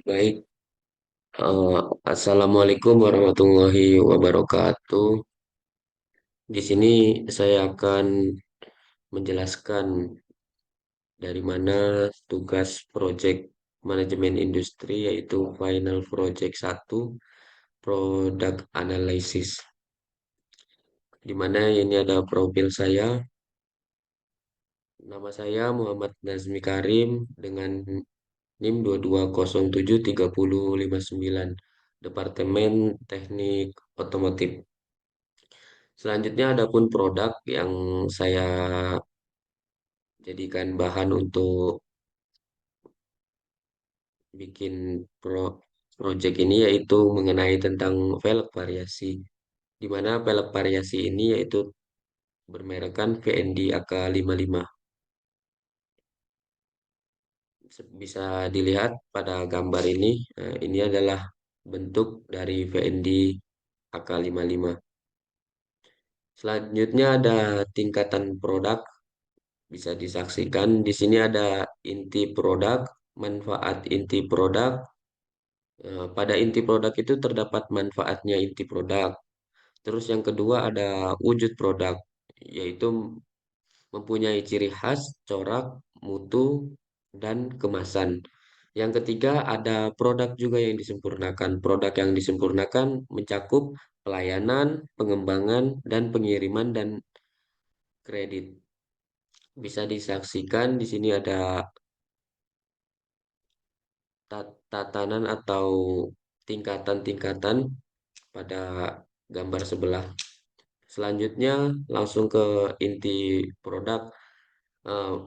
Baik, Assalamualaikum warahmatullahi wabarakatuh. Di sini saya akan menjelaskan dari mana tugas proyek manajemen industri yaitu Final Project 1 Product Analysis. Di mana ini ada profil saya. Nama saya Muhammad Nazmi Karim dengan NIM 22073059 Departemen Teknik Otomotif. Selanjutnya adapun produk yang saya jadikan bahan untuk bikin project ini yaitu mengenai tentang velg variasi. Di mana velg variasi ini yaitu bermerekkan VND AK55. Bisa dilihat pada gambar ini, ini adalah bentuk dari VND AK55. Selanjutnya ada tingkatan produk. Bisa disaksikan di sini ada inti produk, manfaat inti produk. Pada inti produk itu terdapat manfaatnya inti produk. Terus yang kedua ada wujud produk, yaitu mempunyai ciri khas, corak, mutu, dan kemasan. Yang ketiga ada produk juga yang disempurnakan. Produk yang disempurnakan mencakup pelayanan, pengembangan, dan pengiriman dan kredit. Bisa disaksikan di sini ada tatanan atau tingkatan-tingkatan pada gambar sebelah. Selanjutnya langsung ke inti produk.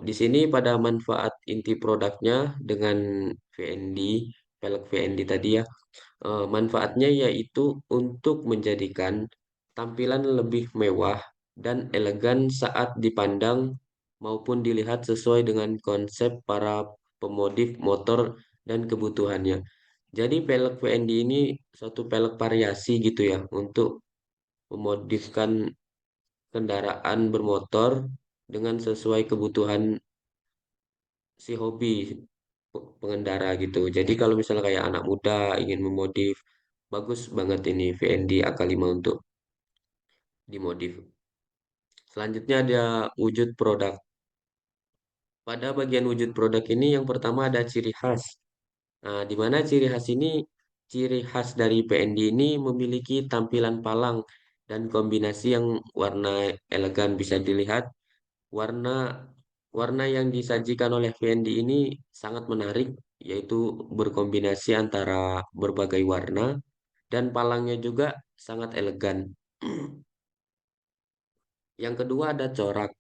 Di sini pada manfaat inti produknya dengan VND, velg VND tadi ya. Manfaatnya yaitu untuk menjadikan tampilan lebih mewah dan elegan saat dipandang maupun dilihat sesuai dengan konsep para pemodif motor dan kebutuhannya. Jadi velg VND ini suatu velg variasi gitu ya untuk memodifkan kendaraan bermotor dengan sesuai kebutuhan si hobi pengendara gitu. Jadi kalau misalnya kayak anak muda ingin memodif, bagus banget ini VND AK5 untuk dimodif. Selanjutnya ada wujud produk. Pada bagian wujud produk ini yang pertama ada ciri khas. Nah, di mana ciri khas dari PND ini memiliki tampilan palang dan kombinasi yang warna elegan. Bisa dilihat warna warna yang disajikan oleh PND ini sangat menarik, yaitu berkombinasi antara berbagai warna dan palangnya juga sangat elegan. Yang kedua ada corak,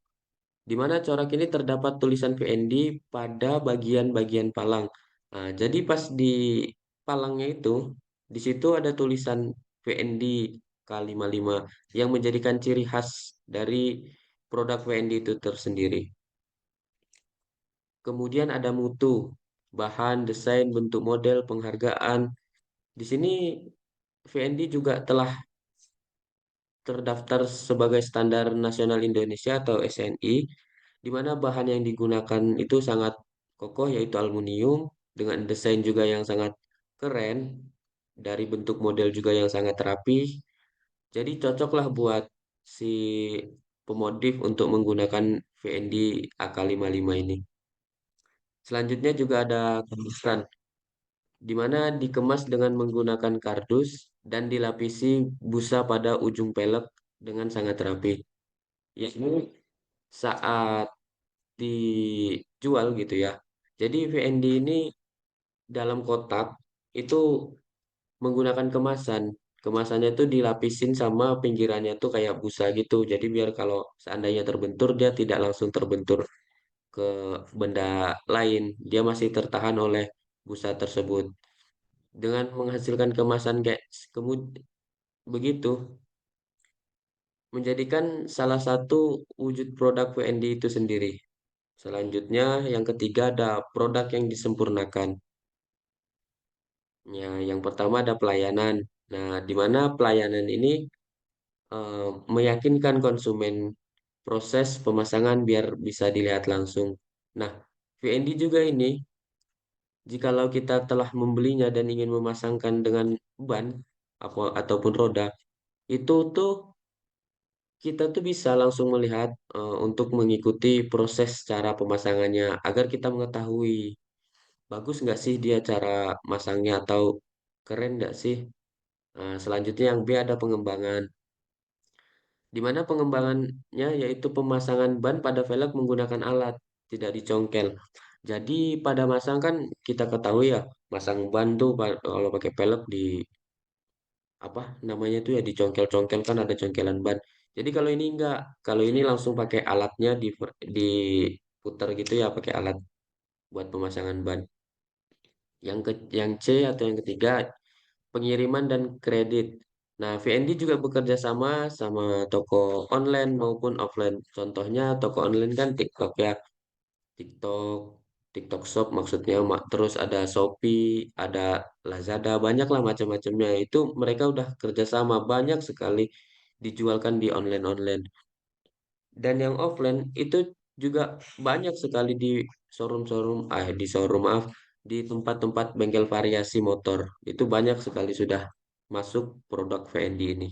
di mana corak ini terdapat tulisan PND pada bagian-bagian palang. Nah, jadi pas di palangnya itu, di situ ada tulisan PND K55 yang menjadikan ciri khas dari produk PND itu tersendiri. Kemudian ada mutu, bahan, desain, bentuk model, penghargaan. Di sini VND juga telah terdaftar sebagai Standar Nasional Indonesia atau SNI, di mana bahan yang digunakan itu sangat kokoh yaitu aluminium dengan desain juga yang sangat keren, dari bentuk model juga yang sangat rapi. Jadi cocoklah buat si pemodif untuk menggunakan VND AK55 ini. Selanjutnya juga ada kemasan, di mana dikemas dengan menggunakan kardus dan dilapisi busa pada ujung pelek dengan sangat rapi. Ya, ini saat dijual gitu ya. Jadi VND ini dalam kotak itu menggunakan kemasan. Kemasannya itu dilapisin sama pinggirannya tuh kayak busa gitu. Jadi biar kalau seandainya terbentur dia tidak langsung terbentur ke benda lain. Dia masih tertahan oleh busa tersebut. Dengan menghasilkan kemasan kayak begitu, menjadikan salah satu wujud produk VND itu sendiri. Selanjutnya, yang ketiga ada produk yang disempurnakan. Ya, yang pertama ada pelayanan. Nah, di mana pelayanan ini meyakinkan konsumen proses pemasangan biar bisa dilihat langsung. Nah, VND juga ini jikalau kita telah membelinya dan ingin memasangkan dengan ban ataupun roda, itu tuh kita tuh bisa langsung melihat untuk mengikuti proses cara pemasangannya agar kita mengetahui bagus nggak sih dia cara masangnya atau keren nggak sih. Selanjutnya yang B ada pengembangan, di mana pengembangannya yaitu pemasangan ban pada velg menggunakan alat, tidak dicongkel. Jadi pada masang kan kita ketahui ya, masang ban tuh kalau pakai velg di apa namanya tuh ya dicongkel-congkel kan ada congkelan ban. Jadi kalau ini enggak, kalau ini langsung pakai alatnya diputar gitu ya pakai alat buat pemasangan ban. Yang C atau yang ketiga pengiriman dan kredit. Nah, VND juga bekerja sama toko online maupun offline. Contohnya toko online kan TikTok ya, TikTok, TikTok Shop maksudnya. Terus ada Shopee, ada Lazada, banyak lah macam-macamnya. Itu mereka udah kerjasama banyak sekali dijualkan di online-online. Dan yang offline itu juga banyak sekali di showroom maaf, di tempat-tempat bengkel variasi motor. Itu banyak sekali sudah masuk produk VND ini.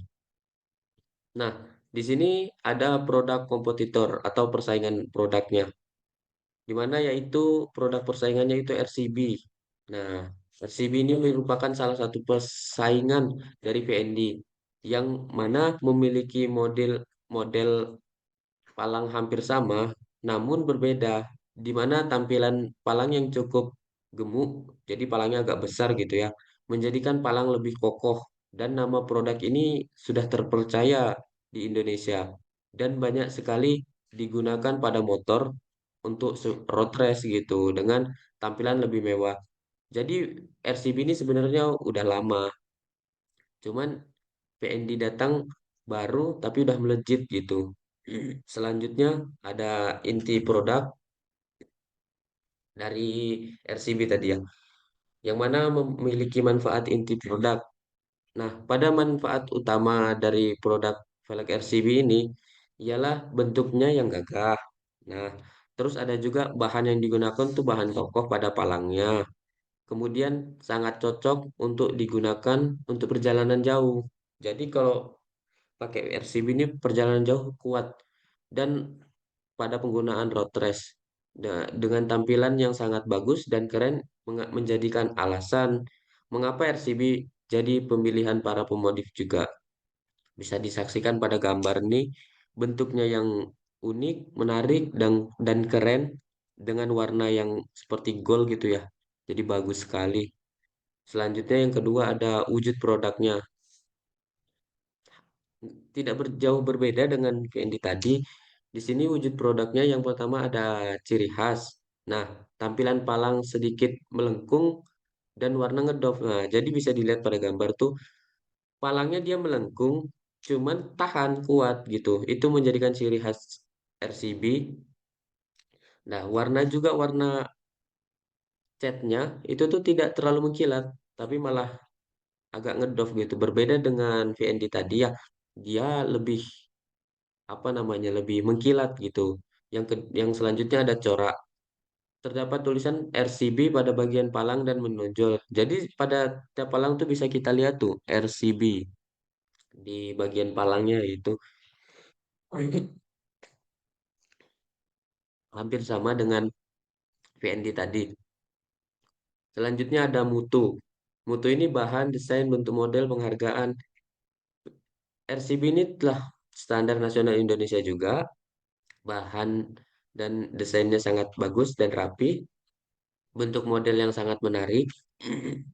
Nah, di sini ada produk kompetitor atau persaingan produknya, di mana yaitu produk persaingannya itu RCB. Nah, RCB ini merupakan salah satu persaingan dari VND yang mana memiliki model palang hampir sama, namun berbeda, di mana tampilan palang yang cukup gemuk, jadi palangnya agak besar gitu ya, menjadikan palang lebih kokoh, dan nama produk ini sudah terpercaya di Indonesia, dan banyak sekali digunakan pada motor untuk road race gitu, dengan tampilan lebih mewah. Jadi RCB ini sebenarnya udah lama, cuman PND datang baru tapi udah melejit gitu. Selanjutnya ada inti produk dari RCB tadi ya, yang mana memiliki manfaat inti produk. Nah, pada manfaat utama dari produk velg RCB ini ialah bentuknya yang gagah. Nah, terus ada juga bahan yang digunakan tuh bahan kokoh pada palangnya. Kemudian sangat cocok untuk digunakan untuk perjalanan jauh. Jadi kalau pakai RCB ini perjalanan jauh kuat dan pada penggunaan road race. Dengan tampilan yang sangat bagus dan keren menjadikan alasan mengapa RCB jadi pemilihan para pemodif juga. Bisa disaksikan pada gambar ini bentuknya yang unik, menarik dan keren dengan warna yang seperti gold gitu ya. Jadi bagus sekali. Selanjutnya yang kedua ada wujud produknya. Tidak jauh berbeda dengan VND tadi. Di sini wujud produknya yang pertama ada ciri khas. Nah, tampilan palang sedikit melengkung dan warna ngedop. Nah, jadi bisa dilihat pada gambar tuh palangnya dia melengkung, cuman tahan kuat gitu. Itu menjadikan ciri khas RCB. Nah, warna juga warna catnya itu tuh tidak terlalu mengkilat, tapi malah agak ngedop gitu. Berbeda dengan VND tadi ya, dia lebih apa namanya lebih mengkilat gitu. Yang selanjutnya ada corak. Terdapat tulisan RCB pada bagian palang dan menonjol. Jadi pada tiap palang tuh bisa kita lihat tuh RCB di bagian palangnya itu hampir sama dengan VND tadi. Selanjutnya ada mutu. Mutu ini bahan, desain, bentuk model, penghargaan. RCB ini telah standar nasional Indonesia juga. Bahan dan desainnya sangat bagus dan rapi. Bentuk model yang sangat menarik,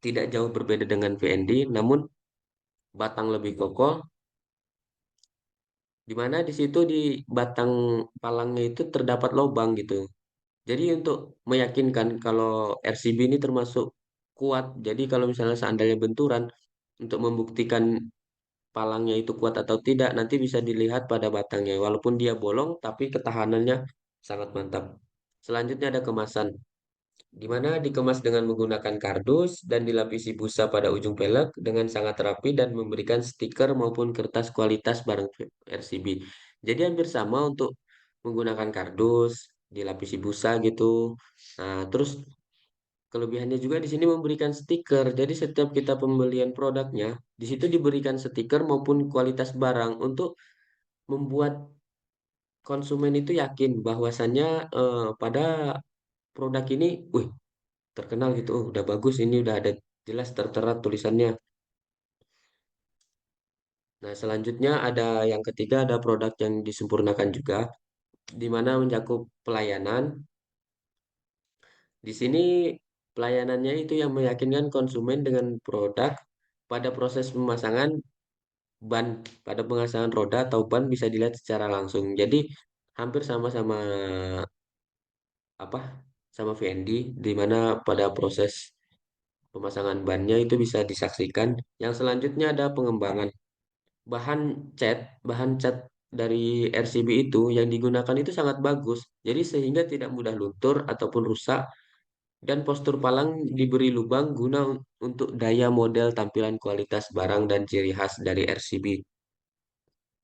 tidak jauh berbeda dengan VND, namun batang lebih kokoh, di mana di situ di batang palangnya itu terdapat lubang gitu. Jadi untuk meyakinkan kalau RCB ini termasuk kuat, jadi kalau misalnya seandainya benturan, untuk membuktikan palangnya itu kuat atau tidak, nanti bisa dilihat pada batangnya. Walaupun dia bolong, tapi ketahanannya sangat mantap. Selanjutnya ada kemasan, di mana dikemas dengan menggunakan kardus dan dilapisi busa pada ujung pelek dengan sangat rapi dan memberikan stiker maupun kertas kualitas barang RCB. Jadi hampir sama untuk menggunakan kardus, dilapisi busa gitu. Nah, terus Kelebihannya juga di sini memberikan stiker. Jadi setiap kita pembelian produknya, di situ diberikan stiker maupun kualitas barang untuk membuat konsumen itu yakin bahwasannya pada produk ini, wih, terkenal gitu, oh, udah bagus, ini udah ada jelas tertera tulisannya. Nah, selanjutnya ada yang ketiga, ada produk yang disempurnakan juga, di mana mencakup pelayanan. Di sini pelayanannya itu yang meyakinkan konsumen dengan produk pada proses pemasangan ban, pada pemasangan roda atau ban bisa dilihat secara langsung. Jadi hampir sama-sama apa? Sama VND, di mana pada proses pemasangan bannya itu bisa disaksikan. Yang selanjutnya ada pengembangan bahan bahan cat dari RCB itu yang digunakan itu sangat bagus. Jadi sehingga tidak mudah luntur ataupun rusak dan postur palang diberi lubang guna untuk daya model tampilan kualitas barang dan ciri khas dari RCB.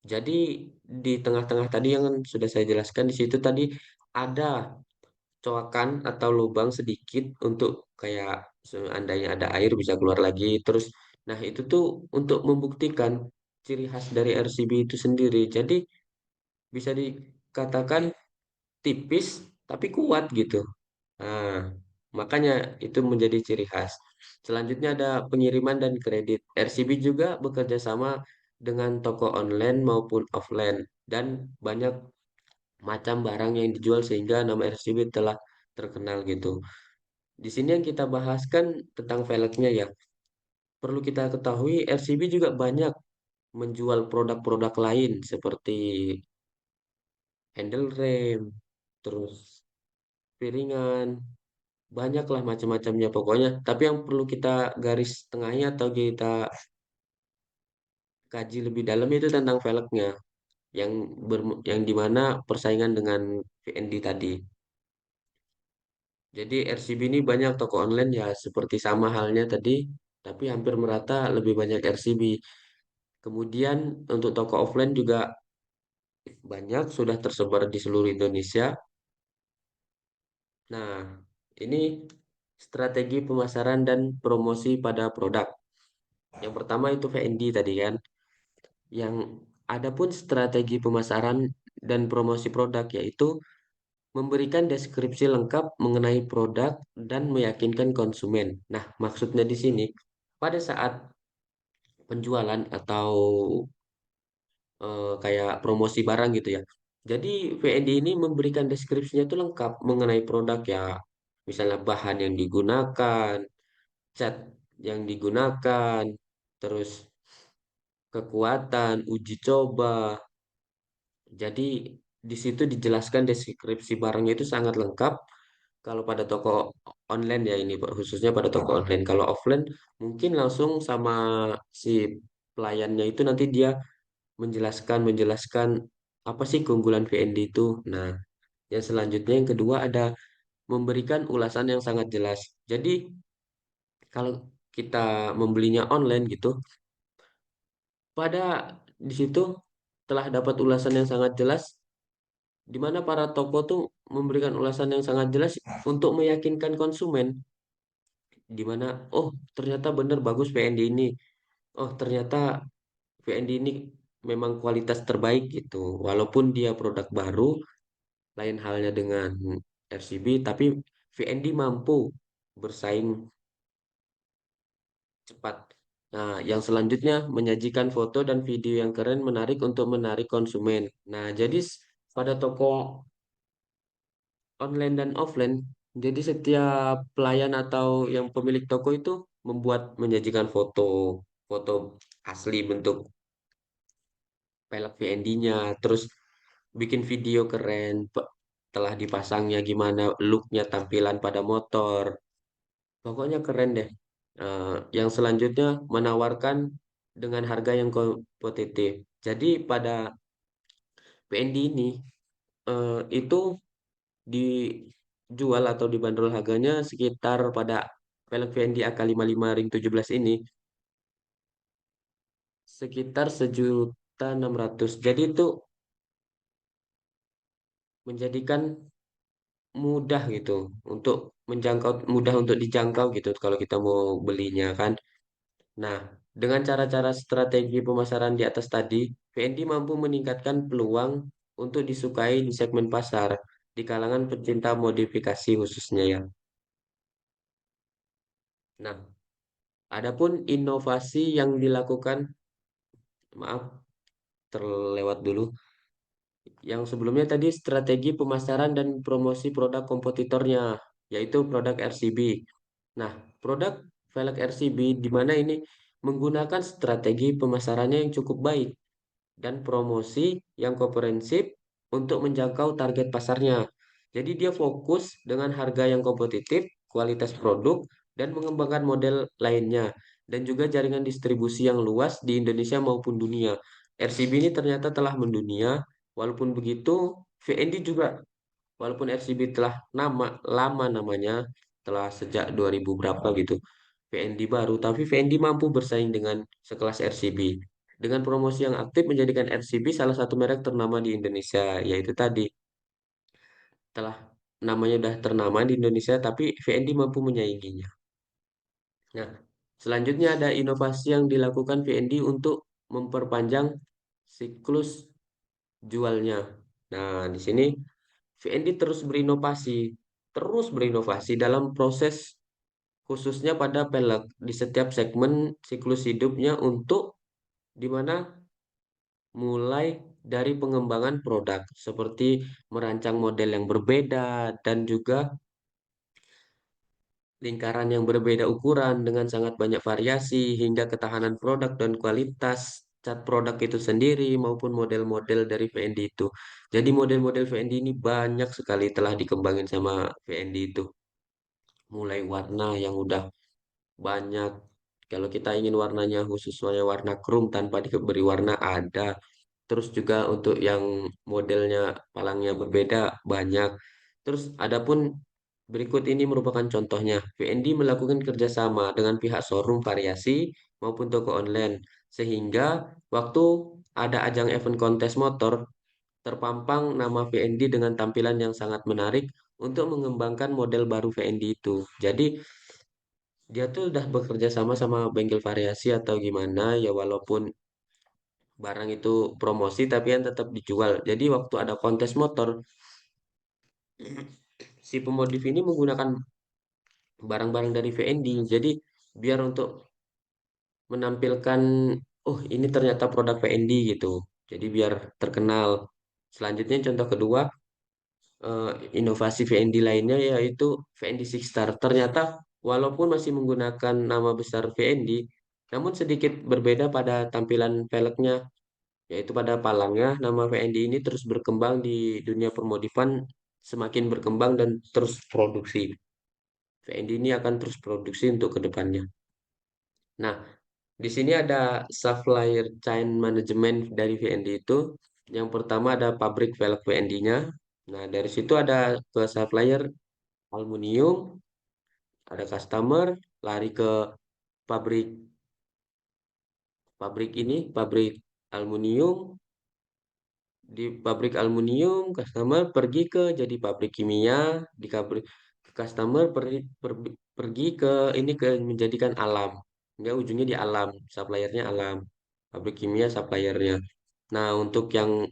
Jadi di tengah-tengah tadi yang sudah saya jelaskan di situ tadi ada coakan atau lubang sedikit untuk kayak seandainya ada air bisa keluar lagi. Terus, nah itu tuh untuk membuktikan ciri khas dari RCB itu sendiri. Jadi bisa dikatakan tipis tapi kuat gitu. Nah, makanya itu menjadi ciri khas. Selanjutnya ada pengiriman dan kredit. RCB juga bekerja sama dengan toko online maupun offline dan banyak macam barang yang dijual sehingga nama RCB telah terkenal gitu. Di sini yang kita bahaskan tentang velgnya ya. Perlu kita ketahui RCB juga banyak menjual produk-produk lain seperti handle rem, terus piringan, banyaklah macam-macamnya pokoknya. Tapi yang perlu kita garis tengahi atau kita kaji lebih dalam itu tentang velgnya yang yang dimana persaingan dengan VND tadi. Jadi RCB ini banyak toko online ya seperti sama halnya tadi, tapi hampir merata lebih banyak RCB. Kemudian untuk toko offline juga banyak sudah tersebar di seluruh Indonesia. Nah, ini strategi pemasaran dan promosi pada produk. Yang pertama itu VND tadi kan. Yang ada pun strategi pemasaran dan promosi produk yaitu memberikan deskripsi lengkap mengenai produk dan meyakinkan konsumen. Nah, maksudnya di sini pada saat penjualan atau kayak promosi barang gitu ya. Jadi VND ini memberikan deskripsinya itu lengkap mengenai produk ya, misalnya bahan yang digunakan, cat yang digunakan, terus kekuatan, uji coba. Jadi di situ dijelaskan deskripsi barangnya itu sangat lengkap. Kalau pada toko online ya ini Pak, khususnya pada toko online. Kalau offline mungkin langsung sama si pelayannya itu nanti dia menjelaskan apa sih keunggulan VND itu. Nah, yang selanjutnya yang kedua ada memberikan ulasan yang sangat jelas. Jadi kalau kita membelinya online gitu, pada di situ telah dapat ulasan yang sangat jelas, di mana para toko tuh memberikan ulasan yang sangat jelas untuk meyakinkan konsumen, di mana oh ternyata benar bagus VND ini, oh ternyata VND ini memang kualitas terbaik gitu, walaupun dia produk baru. Lain halnya dengan RCB, tapi VND mampu bersaing cepat. Nah, yang selanjutnya menyajikan foto dan video yang keren menarik untuk menarik konsumen. Nah, jadi pada toko online dan offline, jadi setiap pelayan atau yang pemilik toko itu menyajikan foto, foto asli bentuk pelek VND-nya, terus bikin video keren, telah dipasangnya gimana looknya tampilan pada motor. Pokoknya keren deh. Yang selanjutnya menawarkan dengan harga yang kompetitif. Jadi pada PND ini itu dijual atau dibanderol harganya sekitar pada velg PND AK55 ring 17 ini sekitar 1.600.000. Jadi itu menjadikan mudah gitu untuk menjangkau, mudah untuk dijangkau gitu kalau kita mau belinya kan. Nah, dengan cara-cara strategi pemasaran di atas tadi, VND mampu meningkatkan peluang untuk disukai di segmen pasar di kalangan pecinta modifikasi khususnya ya. Nah, adapun inovasi yang dilakukan, maaf terlewat dulu. Yang sebelumnya tadi strategi pemasaran dan promosi produk kompetitornya, yaitu produk RCB. Nah, produk velg RCB di mana ini menggunakan strategi pemasarannya yang cukup baik dan promosi yang komprehensif untuk menjangkau target pasarnya. Jadi dia fokus dengan harga yang kompetitif, kualitas produk, dan mengembangkan model lainnya, dan juga jaringan distribusi yang luas di Indonesia maupun dunia. RCB ini ternyata telah mendunia, walaupun begitu VND juga, walaupun RCB telah lama namanya, telah sejak 2000 berapa gitu, VND baru, tapi VND mampu bersaing dengan sekelas RCB. Dengan promosi yang aktif menjadikan RCB salah satu merek ternama di Indonesia, yaitu tadi telah namanya udah ternama di Indonesia, tapi VND mampu menyainginya. Nah, selanjutnya ada inovasi yang dilakukan VND untuk memperpanjang siklus jualnya. Nah, di sini VND terus berinovasi dalam proses khususnya pada pelek di setiap segmen siklus hidupnya untuk di mana mulai dari pengembangan produk seperti merancang model yang berbeda dan juga lingkaran yang berbeda ukuran dengan sangat banyak variasi hingga ketahanan produk dan kualitas cat produk itu sendiri maupun model-model dari VND itu. Jadi model-model VND ini banyak sekali telah dikembangin sama VND itu. Mulai warna yang udah banyak. Kalau kita ingin warnanya khususnya warna krum tanpa diberi warna ada. Terus juga untuk yang modelnya palangnya berbeda banyak. Terus adapun berikut ini merupakan contohnya. VND melakukan kerjasama dengan pihak showroom variasi maupun toko online. Sehingga waktu ada ajang event kontes motor, terpampang nama VND dengan tampilan yang sangat menarik untuk mengembangkan model baru VND itu. Jadi dia tuh udah bekerja sama sama bengkel variasi atau gimana ya walaupun barang itu promosi tapi yang tetap dijual. Jadi waktu ada kontes motor, si pemodif ini menggunakan barang-barang dari VND. Jadi biar untuk menampilkan, oh ini ternyata produk VND gitu. Jadi biar terkenal. Selanjutnya contoh kedua, inovasi VND lainnya yaitu VND Six Star. Ternyata walaupun masih menggunakan nama besar VND, namun sedikit berbeda pada tampilan velgnya, yaitu pada palangnya. Nama VND ini terus berkembang di dunia permodifan, semakin berkembang dan terus produksi. VND ini akan terus produksi untuk kedepannya. Nah, di sini ada supplier chain management dari VND itu. Yang pertama ada pabrik velg VND-nya. Nah, dari situ ada ke supplier aluminium, ada customer, lari ke pabrik pabrik ini, pabrik aluminium. Di pabrik aluminium, customer pergi ke jadi pabrik kimia, di pabrik customer pergi ke ini ke menjadikan alam. Enggak ujungnya di alam, suppliernya alam. Pabrik kimia suppliernya. Nah, untuk yang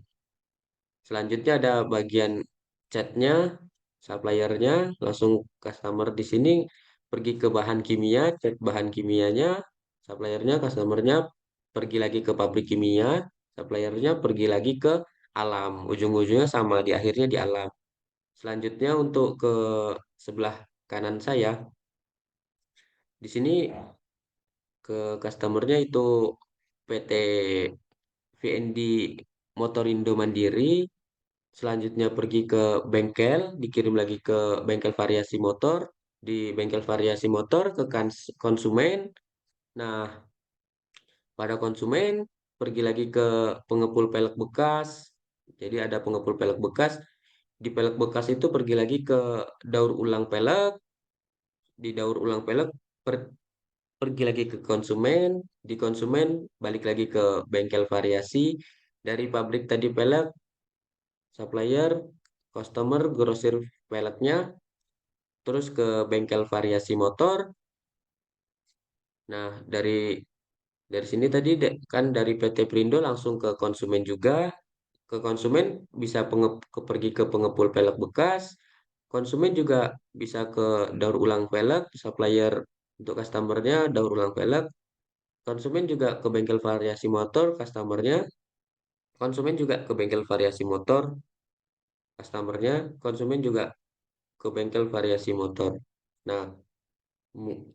selanjutnya ada bagian catnya, suppliernya, langsung customer di sini pergi ke bahan kimia, cat bahan kimianya, suppliernya, customernya pergi lagi ke pabrik kimia, suppliernya pergi lagi ke alam. Ujung-ujungnya sama, di akhirnya di alam. Selanjutnya untuk ke sebelah kanan saya, di sini ke customernya itu PT VND Motorindo Mandiri. Selanjutnya pergi ke bengkel, dikirim lagi ke bengkel variasi motor, di bengkel variasi motor ke konsumen. Nah, pada konsumen pergi lagi ke pengepul pelek bekas. Jadi ada pengepul pelek bekas. Di pelek bekas itu pergi lagi ke daur ulang pelek, di daur ulang pelek pergi lagi ke konsumen, di konsumen balik lagi ke bengkel variasi, dari pabrik tadi pelek, supplier, customer, grosir peleknya, terus ke bengkel variasi motor. Nah, dari sini tadi kan dari PT Prindo langsung ke konsumen juga. Ke konsumen bisa pergi ke pengepul velg bekas. Konsumen juga bisa ke daur ulang velg, supplier untuk customernya daur ulang velg. Konsumen juga ke bengkel variasi motor, customernya. Konsumen juga ke bengkel variasi motor, customernya. Konsumen juga ke bengkel variasi motor. Nah, mu-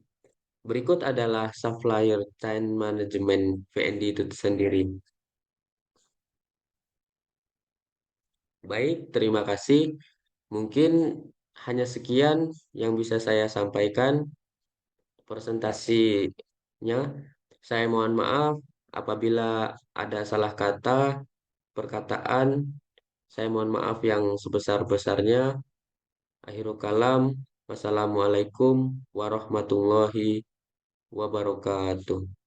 berikut adalah supplier chain management VND itu sendiri. Baik, terima kasih. Mungkin hanya sekian yang bisa saya sampaikan presentasinya. Saya mohon maaf apabila ada salah kata, perkataan. Saya mohon maaf yang sebesar-besarnya. Akhirul kalam. Wassalamualaikum warahmatullahi wabarakatuh.